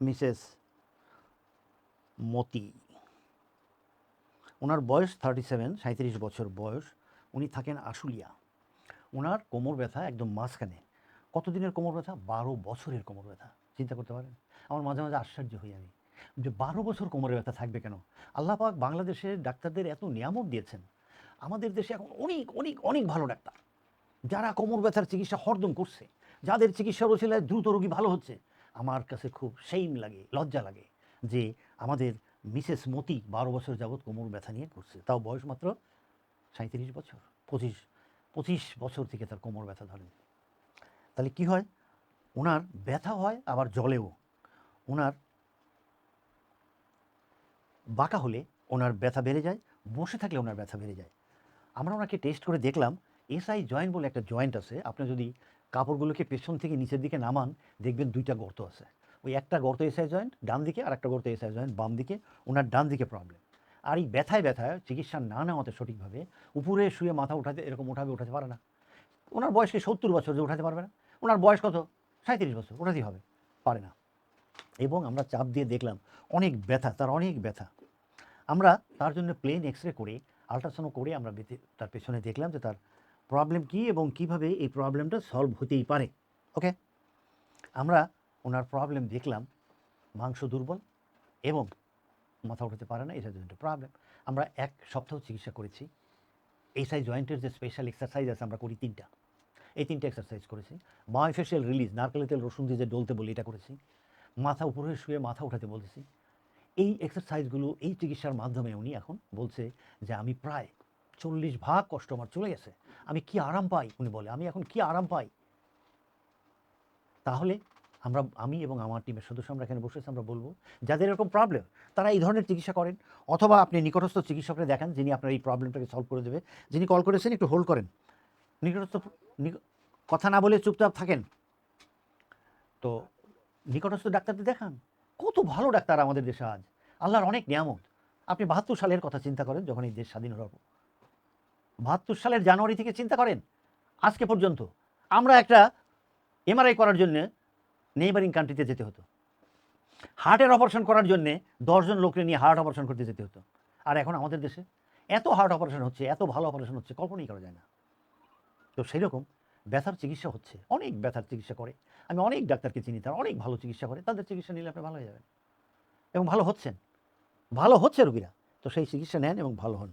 Mrs মতি, ওনার বয়স 37, 37 বছর বয়স। উনি থাকেন আশুলিয়া। ওনার কোমর ব্যথা একদম মাঝখানে। কতদিনের কোমর ব্যথা? 12 বছরের কোমর ব্যথা। চিন্তা করতে পারেন? আমার মাঝে মাঝে আশ্চর্য হই আমি যে 12 বছর কোমরে ব্যথা থাকবে কেন? আল্লাহ পাক বাংলাদেশের ডাক্তারদের এত নিয়ামত দিয়েছেন। আমাদের দেশে এখন অনেক অনেক অনেক ভালো ডাক্তার, যারা কোমর ব্যথার চিকিৎসা হরদম করছে, যাদের চিকিৎসার ওসিলায় দ্রুত রোগী ভালো হচ্ছে। আমার কাছে খুব সেইম লাগে, লজ্জা লাগে যে আমাদের মিসেস মতি 12 বছর যাবৎ কোমর ব্যথা নিয়ে করছে, তাও বয়স মাত্র 37 বছর। 25 বছর থেকে তার কোমর ব্যথা ধরে। তাহলে কি হয়? ওনার ব্যথা হয় আবার জলেও। ওনার বাঁকা হলে ওনার ব্যথা বেড়ে যায়, বসে থাকলে ওনার ব্যথা বেড়ে যায়। আমরা ওনাকে টেস্ট করে দেখলাম, এসআই জয়েন্ট বলে একটা জয়েন্ট আছে। আপনি যদি কাপড়গুলোকে পেছন থেকে নিচের দিকে নামান, দেখবেন 2টা গর্ত আছে। ওই একটা গর্ত এসআই জয়েন্ট ডান দিকে, আর একটা গর্ত এসআই জয়েন্ট বাম দিকে। ওনার ডান দিকে প্রবলেম। আর এই ব্যথায় চিকিৎসা না নেওয়াতে সঠিকভাবে উপরে শুয়ে মাথা উঠাতে, এরকম উঠাতে পারে না। ওনার বয়স কি 70 বছর যে উঠাতে পারবে না? ওনার বয়স কত? 37 বছর, উঠাতেই হবে, পারে না। এবং আমরা চাপ দিয়ে দেখলাম অনেক ব্যথা, তার অনেক ব্যথা। আমরা তার জন্য প্লেন এক্সরে করে, আল্ট্রাসাউন্ড করে আমরা তার পেছনে দেখলাম যে তার প্রবলেম কী এবং কীভাবে এই প্রবলেমটা সলভ হতেই পারে। ওকে, আমরা ওনার প্রবলেম দেখলাম মাংস দুর্বল এবং মাথা উঠাতে পারে না, এটা জন্য প্রবলেম। আমরা 1 সপ্তাহ চিকিৎসা করেছি। এসআই জয়েন্টের যে স্পেশাল এক্সারসাইজ আছে আমরা করি 3টা। এই 3টে এক্সারসাইজ করেছি। মায়োফেশিয়াল রিলিজ, নারকেলের তেল রসুন দিয়ে যে ডলতে বলি, এটা করেছি। মাথা উপরে শুয়ে মাথা উঠাতে বলেছি। এই এক্সারসাইজগুলো, এই চিকিৎসার মাধ্যমে উনি এখন বলছে যে আমি প্রায় 40 ভাগ কষ্ট আমার চলে গেছে, আমি কি আরাম পাই। উনি বলে আমি এখন কি আরাম পাই। তাহলে আমি এবং আমার টিমের সদস্য আমরা এখানে বসেছি, আমরা বলবো যাদের এরকম প্রবলেম তারা এই ধরনের চিকিৎসা করেন, অথবা আপনি নিকটস্থ চিকিৎসককে দেখান যিনি আপনার এই প্রবলেমটাকে সলভ করে দেবে। যিনি কল করেছেন একটু হোল্ড করেন, নিকটস্থ কথা না বলে চুপচাপ থাকেন। তো নিকটস্থ ডাক্তারদের দেখান। কত ভালো ডাক্তার আমাদের দেশে আজ, আল্লাহর অনেক নিয়ামত। আপনি 72 সালের কথা চিন্তা করেন, যখন এই দেশ স্বাধীন হল। 72 সালের জানুয়ারি থেকে চিন্তা করেন আজকে পর্যন্ত আমরা একটা এমআরআই করার জন্য নেইবারিং কান্ট্রিতে যেতে হতো। হার্টের অপারেশন করার জন্য 10 জন লোককে নিয়ে হার্ট অপারেশন করতে যেতে হতো। আর এখন আমাদের দেশে এত হার্ট অপারেশন হচ্ছে, এত ভালো অপারেশন হচ্ছে, কল্পনাই করা যায় না। তো সেই রকম ব্যথার চিকিৎসা হচ্ছে, অনেক ব্যথার চিকিৎসা করে। আমি অনেক ডাক্তারকে চিনি, তারা অনেক ভালো চিকিৎসা করে। তাদের চিকিৎসা নিলে আপনি ভালো হয়ে যাবেন এবং ভালো হচ্ছে রোগীরা। তো সেই চিকিৎসা নেন এবং ভালো হন।